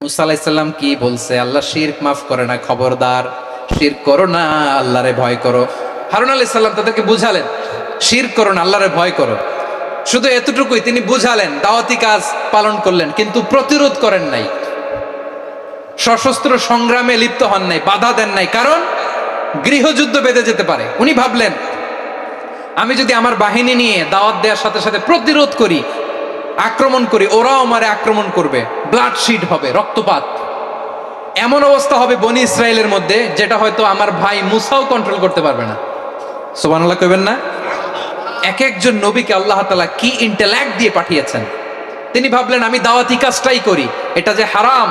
মুসা আলাইহিস সালাম কি বলছে? আল্লাহ শিরক মাফ করে না, খবরদার শিরক করো না, আল্লাহরে ভয় করো। হারুন আলাইহিস সালাম তাদেরকে বুঝালেন শিরক করো না, আল্লাহরে ভয় করো। শুধু এতটুকুই তিনি বুঝালেন, দাওয়াতি কাজ পালন করলেন, কিন্তু প্রতিরোধ করেন নাই, সশস্ত্র সংগ্রামে লিপ্ত হন নাই, বাধা দেন নাই, কারণ গৃহযুদ্ধ বেঁধে যেতে পারে। উনি ভাবলেন আমি যদি আমার বাহিনী নিয়ে দাওয়াত দেওয়ার সাথে সাথে প্রতিরোধ করি, আক্রমণ করি, ওরাও আমারে আক্রমণ করবে, ব্লাডশিড হবে, রক্তপাত, এমন অবস্থা হবে বনি ইসরায়েলের মধ্যে যেটা হয়তো আমার ভাই মুসাও কন্ট্রোল করতে পারবে না। সুবহানাল্লাহ কইবেন না? এক একজন নবীকে আল্লাহ তাআলা কি ইন্টেলেক্ট দিয়ে পাঠিয়েছেন। তিনি ভাবলেন আমি দাওয়াতি কাজটাই করি, এটা যে হারাম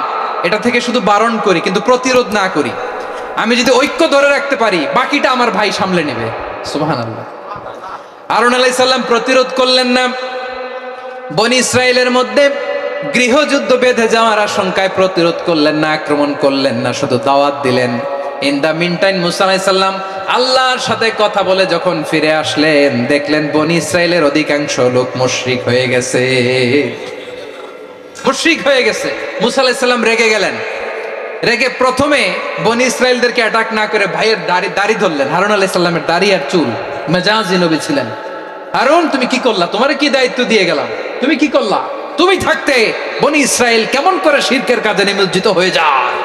এটা থেকে শুধু বারণ করি, কিন্তু প্রতিরোধ না করি। আমি যদি ঐক্য ধরে রাখতে পারি, বাকিটা আমার ভাই সামলে নেবে। সুবহানাল্লাহ। হারুন আলাইহিস সালাম প্রতিরোধ করলেন না, বনি ইসরায়েলের মধ্যে গৃহযুদ্ধ বেঁধে যাওয়ার আশঙ্কায় প্রতিরোধ করলেন না, আক্রমণ করলেন না, শুধু দাওয়াত দিলেন। ইন দা মিন টাইম মুসা আলাইহিস সালাম আল্লাহর সাথে কথা বলে যখন ফিরে আসলেন, দেখলেন বনি ইসরায়েলের অধিকাংশ লোক মুশরিক হয়ে গেছে, মুশরিক হয়ে গেছে। মুসা আলাইহিস সালাম রেগে গেলেন, রেগে প্রথমে বনি ইসরায়েলদেরকে অ্যাটাক না করে ভাইয়ের দাড়ি ধরলেন। হারুন আলাইহিস সালামের দাড়ি আর চুল, মেজাজি নবী ছিলেন। হারুন তুমি কি করলা? তোমারে কি দায়িত্ব দিয়ে গেলাম, তুমি কি করলা? তুমি থাকতে বনি ইসরায়েল কেমন করে শিরকের কাজে নিমজ্জিত হয়ে যায়?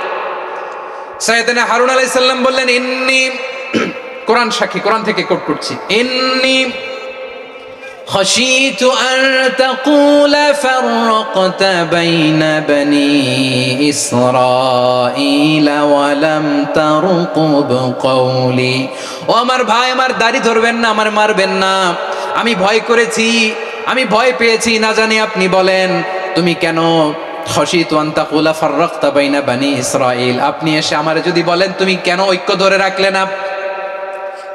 সাইয়েদনা হারুন আলাইহিস সালাম বললেন ইন্নী, কোরআন সাক্ষী, কোরআন থেকে কোট করছি, ইন্নী خشيت أن تقول فرقت بين بني إسرائيل ولم ترقب قولي। ও আমার ভাই, আমার দাড়ি ধরবেন না, আমার মারবেন না। আমি ভয় করেছি, আমি ভয় পেয়েছি, না জানি আপনি বলেন তুমি কেন খশিতু আন তাকুলা ফাররাকতা বাইনা বানি ইসরাইল, আপনি এসে আমারে যদি বলেন তুমি কেন ঐক্য ধরে রাখলে না,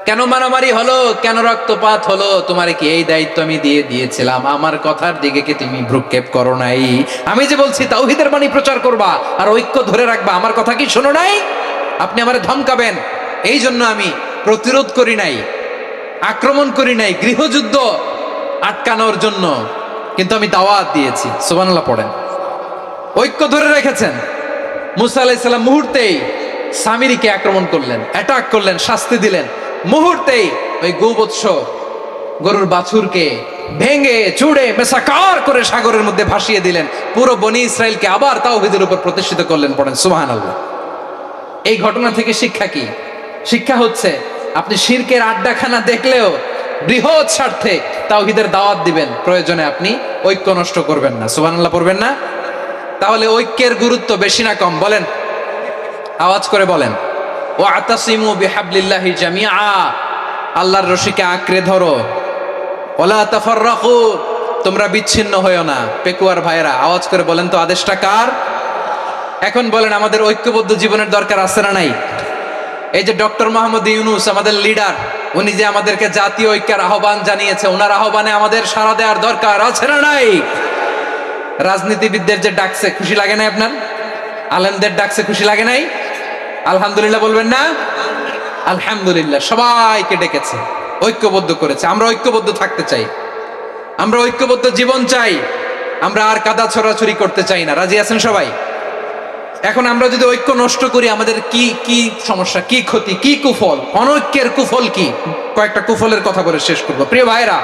কেন মারামারি হলো, কেন রক্তপাত হলো, তোমারে কি এই দায়িত্ব আমি দিয়ে দিয়েছিলাম? আমার কথার দিকে কি তুমি ভ্রুক্ষেপ করো নাই? আমি যে বলছি তাওহীদের বাণী প্রচার করবা আর ঐক্য ধরে রাখবা, আমার কথা কি শোনো নাই? আপনি আমারে ধমকাবেন, এই জন্য আমি প্রতিরোধ করি নাই, আক্রমণ করি নাই, গৃহযুদ্ধ আটকানোর জন্য, কিন্তু আমি দাওয়াত দিয়েছি। সুবহানাল্লাহ পড়েন। ঐক্য ধরে রেখেছেন। মুসা আলাইহিস সালাম মুহূর্তেই সামিরীকে আক্রমণ করলেন, অ্যাটাক করলেন, শাস্তি দিলেন। মুহূর্তেই ওই গোবৎস গরুর বাছুরকে ভেঙে চুড়ে মেসাকার করে সাগরের মধ্যে ভাসিয়ে দিলেন। পুরো বনি ইসরায়েলকে আবার তাওহীদের উপর প্রতিষ্ঠিত করলেন। পড়েন সুবহানাল্লাহ। এই ঘটনা থেকে শিক্ষা কি? শিক্ষা হচ্ছে আপনি শিরকের আড্ডাখানা দেখলেও বৃহৎ স্বার্থে তাওহীদের দাওয়াত দিবেন, প্রয়োজনে আপনি ঐক্য নষ্ট করবেন না। সুবহানাল্লাহ পড়বেন না? তাহলে ঐক্যের গুরুত্ব বেশি না কম? বলেন, আওয়াজ করে বলেন। ওয়াতাসিমু বিহাবলিল্লাহি জামিআ, আল্লাহর রশিকে আঁকড়ে ধরো। ওয়ালা তাফাররাকু, তোমরা বিচ্ছিন্ন হয়ো না। পেকুয়ার ভাইরা আওয়াজ করে বলেন তো, আদেশটা কার? এখন বলেন আমাদের ঐক্যবদ্ধ জীবনের দরকার আছে না নাই? এই যে ডক্টর মোহাম্মদ ইউনূস আমাদের লিডার, উনি যে আমাদেরকে জাতীয় ঐক্যের আহ্বান জানিয়েছে, ওনার আহ্বানে আমাদের সাড়া দেওয়ার দরকার আছে না নাই? রাজনীতিবিদদের যে ডাকছে, খুশি লাগে নাই আপনার? আলেমদের ডাকছে, খুশি লাগে নাই? আলহামদুলিল্লাহ বলবেন না? আলহামদুলিল্লাহ। সবাইকে ডেকেছে, ঐক্যবদ্ধ করেছে। আমরা ঐক্যবদ্ধ থাকতে চাই, আমরা ঐক্যবদ্ধ জীবন চাই, আমরা আর কাদা ছড়াছড়ি করতে চাই না। রাজি আছেন সবাই? এখন আমরা যদি ঐক্য নষ্ট করি, আমাদের কি কি সমস্যা, কি ক্ষতি, কি কুফল? অনৈক্যের কুফল কি? কয়েকটা কুফলের কথা বলে শেষ করবো। প্রিয় ভাইরা,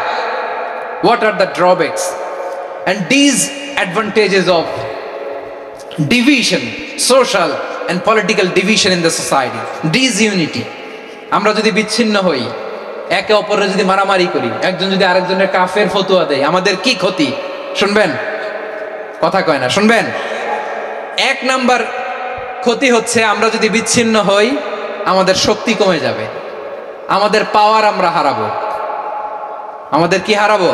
what are the drawbacks and disadvantages of division, social and political division in the society, disunity? আমরা যদি বিচ্ছিন্ন হই, একে অপরের যদি মারামারি করি, একজন যদি আরেকজনের কাফের ফতোয়া দেয়, আমাদের কি ক্ষতি? শুনবেন? কথা কয় না, শুনবেন? এক নাম্বার ক্ষতি হচ্ছে, আমরা যদি বিচ্ছিন্ন হই, আমাদের শক্তি কমে যাবে, আমাদের পাওয়ার আমরা হারাবো। আমাদের কি হারাবো?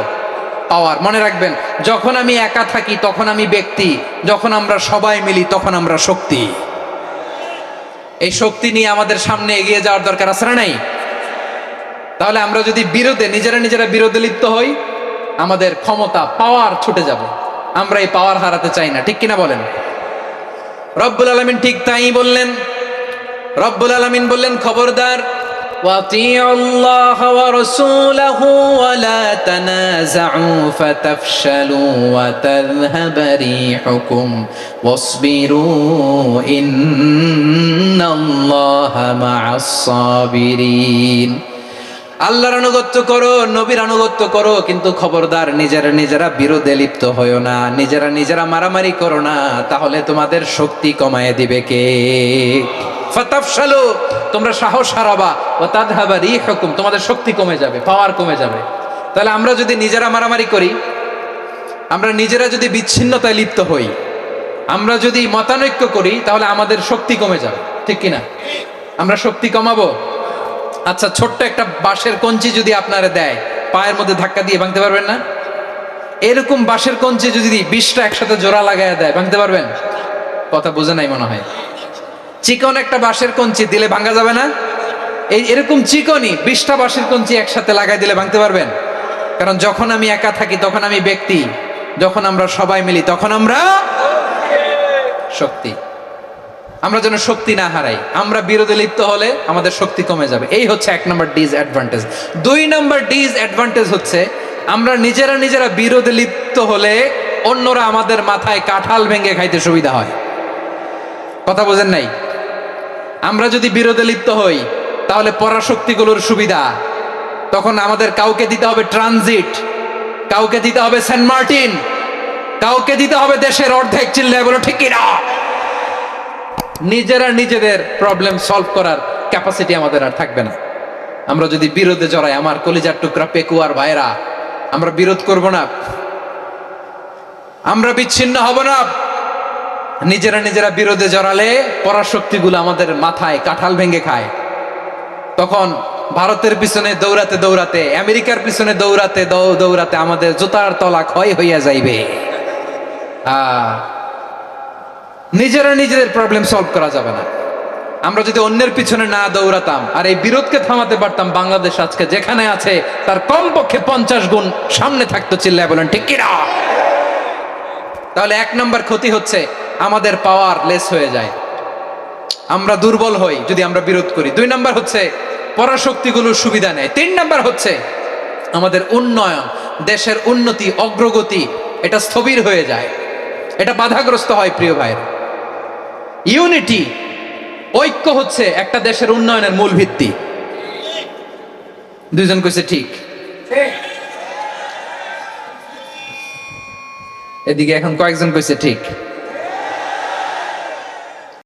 পাওয়ার। মনে রাখবেন, যখন আমি একা থাকি তখন আমি ব্যক্তি, যখন আমরা সবাই মিলি তখন আমরা শক্তি। এই শক্তি নিয়ে আমাদের সামনে এগিয়ে যাওয়ার দরকার আছে না নাই? তাহলে আমরা যদি নিজেরা বিরোধে লিপ্ত হই, আমাদের ক্ষমতা, পাওয়ার ছুটে যাবে। আমরা এই পাওয়ার হারাতে চাই না, ঠিক কিনা বলেন? রব্বুল আলামিন ঠিক তাই বললেন। রব্বুল আলামিন বললেন, খবরদার وأطيعوا الله ورسوله ولا تنازعوا فتفشلوا وتذهب ريحكم واصبروا إن الله مع الصابرين আল্লাহর আনুগত্য করো, নবীর আনুগত্য করো, কিন্তু খবরদার নিজেরা নিজেরা বিরোধে লিপ্ত হইও না, নিজেরা নিজেরা মারামারি করো না, তাহলে তোমাদের শক্তি কমায় দিবে কে? ফাতাফশালু, তোমরা সাহস হারাবা, ওয়া তাযহাবা রিহুকুম, তোমাদের শক্তি কমে যাবে, পাওয়ার কমে যাবে। তাহলে আমরা যদি নিজেরা মারামারি করি, আমরা নিজেরা যদি বিচ্ছিন্নতায় লিপ্ত হই, আমরা যদি মতানৈক্য করি, তাহলে আমাদের শক্তি কমে যাবে, ঠিক কিনা? আমরা শক্তি কমাবো। আচ্ছা, ছোট্ট একটা বাঁশের কঞ্চি যদি আপনারা দেয়, পায়ের মধ্যে ধাক্কা দিয়ে ভাঙতে পারবেন না? এরকম বাঁশের কঞ্চি যদি 20টা একসাথে জোড়া লাগায় দেয়, ভাঙতে পারবেন? কথা বোঝে নাই মনে হয়। চিকন একটা বাঁশের কঞ্চি দিলে ভাঙা যাবে না? এরকম চিকনই 20টা বাঁশের কঞ্চি একসাথে লাগাই দিলে ভাঙতে পারবেন? কারণ যখন আমি একা থাকি তখন আমি ব্যক্তি, যখন আমরা সবাই মিলি তখন আমরা শক্তি। আমরা যেন শক্তি না হারাই, আমরা বিরোধে লিপ্ত হলে আমাদের শক্তি কমে যাবে। এই হচ্ছে 1 নম্বর ডিসঅ্যাডভান্টেজ। 2 নম্বর ডিসঅ্যাডভান্টেজ হচ্ছে আমরা নিজেরা নিজেরা বিরোধে লিপ্ত হলে অন্যরা আমাদের মাথায় কাঁঠাল ভেঙে খাইতে সুবিধা হয়। কথা বোঝেন নাই? আমরা যদি বিরোধে লিপ্ত হই তাহলে পরাশক্তিগুলোর সুবিধা, তখন আমাদের কাউকে দিতে হবে ট্রানজিট, কাউকে দিতে হবে সেন্ট মার্টিন, কাউকে দিতে হবে দেশের অর্ধেক। চিল্লায় বলো ঠিক কিনা? নিজেরা নিজেদের প্রবলেম সলভ করার ক্যাপাসিটি আমাদের আর থাকবে না। আমরা যদি বিরোধে জড়াই, আমার কলিজার টুকরা পেকুয়ার ভাইরা, আমরা বিরোধ করব না, আমরা বিচ্ছিন্ন হব না। নিজেরা নিজেরা বিরোধে জড়ালে পরাশক্তিগুলো আমাদের মাথায় কাঁঠাল ভেঙে খায়। তখন ভারতের পিছনে দৌড়াতে দৌড়াতে, আমেরিকার পিছনে দৌড়াতে দৌড়াতে আমাদের জুতার তলা ক্ষয় হইয়া যাইবে। নিজেরা নিজেদের প্রবলেম সলভ করা যাবে না। আমরা যদি অন্যের পিছনে না দৌড়াতাম আর এই বিরোধকে থামাতে পারতাম, বাংলাদেশ আজকে যেখানে আছে তার কমপক্ষে 50 গুণ সামনে থাকতো। চিল্লায় বলেন ঠিক কিনা? তাহলে 1 নম্বর ক্ষতি হচ্ছে আমাদের পাওয়ার লেস হয়ে যায়, আমরা দুর্বল হই যদি আমরা বিরোধ করি। 2 নম্বর হচ্ছে পরাশক্তিগুলোর সুবিধা নেয়। 3 নম্বর হচ্ছে আমাদের উন্নয়ন, দেশের উন্নতি, অগ্রগতি, এটা স্থবির হয়ে যায়, এটা বাধাগ্রস্ত হয়। প্রিয় ভাইয়ের, ইউনিটি, ঐক্য হচ্ছে একটা দেশের উন্নয়নের মূল ভিত্তি। 2 জন কইছে ঠিক। এদিকে এখন কয়েকজন কইছে ঠিক।